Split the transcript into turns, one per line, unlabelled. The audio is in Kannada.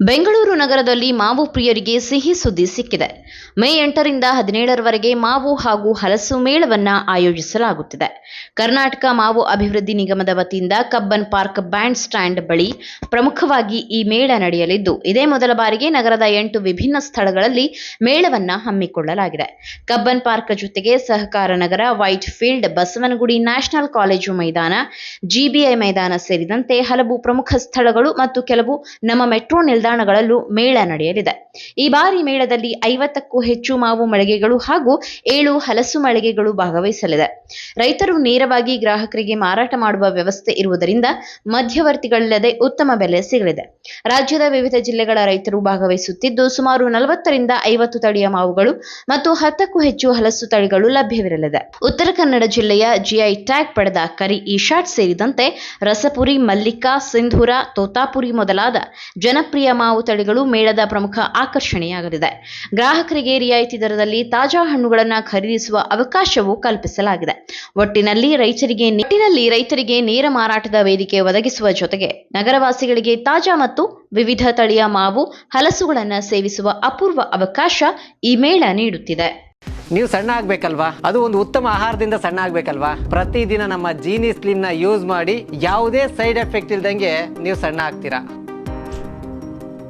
ಬೆಂಗಳೂರು ನಗರದಲ್ಲಿ ಮಾವು ಪ್ರಿಯರಿಗೆ ಸಿಹಿ ಸುದ್ದಿ ಸಿಕ್ಕಿದೆ. ಮೇ 8ರಿಂದ 17ರವರೆಗೆ ಮಾವು ಹಾಗೂ ಹಲಸು ಮೇಳವನ್ನ ಆಯೋಜಿಸಲಾಗುತ್ತಿದೆ. ಕರ್ನಾಟಕ ಮಾವು ಅಭಿವೃದ್ಧಿ ನಿಗಮದ ವತಿಯಿಂದ ಕಬ್ಬನ್ ಪಾರ್ಕ್ ಬ್ಯಾಂಡ್ ಸ್ಟ್ಯಾಂಡ್ ಬಳಿ ಪ್ರಮುಖವಾಗಿ ಈ ಮೇಳ ನಡೆಯಲಿದ್ದು, ಇದೇ ಮೊದಲ ಬಾರಿಗೆ ನಗರದ 8 ವಿಭಿನ್ನ ಸ್ಥಳಗಳಲ್ಲಿ ಮೇಳವನ್ನ ಹಮ್ಮಿಕೊಳ್ಳಲಾಗಿದೆ. ಕಬ್ಬನ್ ಪಾರ್ಕ್ ಜೊತೆಗೆ Sahakara Nagara, Whitefield, Basavanagudi national college ಮೈದಾನ, ಜಿಬಿಐ ಮೈದಾನ ಸೇರಿದಂತೆ ಹಲವು ಪ್ರಮುಖ ಸ್ಥಳಗಳು ಮತ್ತು ಕೆಲವು ನಮ್ಮ ಮೆಟ್ರೋ ನಿಲ್ದಾಣಗಳಲ್ಲೂ ಮೇಳ ನಡೆಯಲಿದೆ. ಈ ಬಾರಿ ಮೇಳದಲ್ಲಿ 50ಕ್ಕೂ ಹೆಚ್ಚು ಮಾವು ಮಳಿಗೆಗಳು ಹಾಗೂ 7 ಹಲಸು ಮಳಿಗೆಗಳು ಭಾಗವಹಿಸಲಿದೆ. ರೈತರು ನೇರವಾಗಿ ಗ್ರಾಹಕರಿಗೆ ಮಾರಾಟ ಮಾಡುವ ವ್ಯವಸ್ಥೆ ಇರುವುದರಿಂದ ಮಧ್ಯವರ್ತಿಗಳಿಲ್ಲದೆ ಉತ್ತಮ ಬೆಲೆ ಸಿಗಲಿದೆ. ರಾಜ್ಯದ ವಿವಿಧ ಜಿಲ್ಲೆಗಳ ರೈತರು ಭಾಗವಹಿಸುತ್ತಿದ್ದು, ಸುಮಾರು 40ರಿಂದ 50 ತಳಿಯ ಮಾವುಗಳು ಮತ್ತು 10ಕ್ಕೂ ಹೆಚ್ಚು ಹಲಸು ತಳಿಗಳು ಲಭ್ಯವಿರಲಿದೆ. ಉತ್ತರ ಕನ್ನಡ ಜಿಲ್ಲೆಯ ಜಿಐ ಟ್ಯಾಗ್ ಪಡೆದ ಕರಿ ಈಶಾಟ್ ಸೇರಿದಂತೆ ರಸಪುರಿ, ಮಲ್ಲಿಕಾ, ಸಿಂಧೂರ, ತೋತಾಪುರಿ ಮೊದಲಾದ ಜನಪ್ರಿಯ ಮಾವು ತಳಿಗಳು ಮೇಳದ ಪ್ರಮುಖ ಆಕರ್ಷಣೆಯಾಗಲಿದೆ. ಗ್ರಾಹಕರಿಗೆ ರಿಯಾಯಿತಿ ದರದಲ್ಲಿ ತಾಜಾ ಹಣ್ಣುಗಳನ್ನು ಖರೀದಿಸುವ ಅವಕಾಶವೂ ಕಲ್ಪಿಸಲಾಗಿದೆ. ಒಟ್ಟಿನಲ್ಲಿ ರೈತರಿಗೆ ನೇರ ಮಾರಾಟದ ವೇದಿಕೆ ಒದಗಿಸುವ ಜೊತೆಗೆ ನಗರವಾಸಿಗಳಿಗೆ ತಾಜಾ ಮತ್ತು ವಿವಿಧ ತಳಿಯ ಮಾವು, ಹಲಸುಗಳನ್ನು ಸೇವಿಸುವ ಅಪೂರ್ವ ಅವಕಾಶ ಈ ಮೇಳ ನೀಡುತ್ತಿದೆ.
ನೀವು ಸಣ್ಣ ಆಗ್ಬೇಕಲ್ವಾ? ಅದು ಒಂದು ಉತ್ತಮ ಆಹಾರದಿಂದ ಸಣ್ಣ ಆಗ್ಬೇಕಲ್ವಾ? ಪ್ರತಿದಿನ ನಮ್ಮ ಜೀನಿ ಸ್ಲಿಮ್ ನ ಯೂಸ್ ಮಾಡಿ ಯಾವುದೇ ಸೈಡ್ ಎಫೆಕ್ಟ್ ಇಲ್ದಂಗೆ ನೀವು ಸಣ್ಣ ಆಗ್ತೀರಾ.